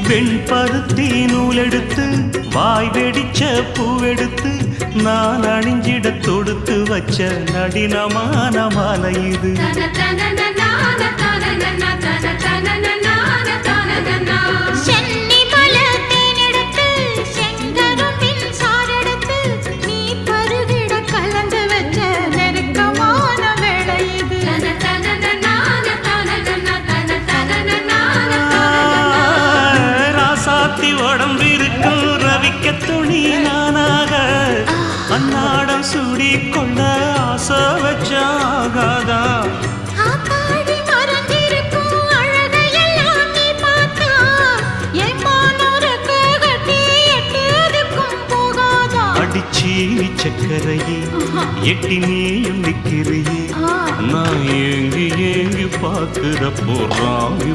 வெண்பருத்தி நூலெடுத்து வாய் வெடிச்ச பூவெடுத்து நான் அணிஞ்சிட தொடுத்து வச்ச நடினமான மாலை இது. உடம்பிருக்கும் ரவிக்க துணி நானாக அன்னாடம் சூடி கொள்ள ஆசை வச்சாகாதா. அடிச்சி சக்கரையே எட்டி நீயும் நிக்கிறையே நான் ஏங்கி ஏங்கி பார்க்கிற போறாங்க.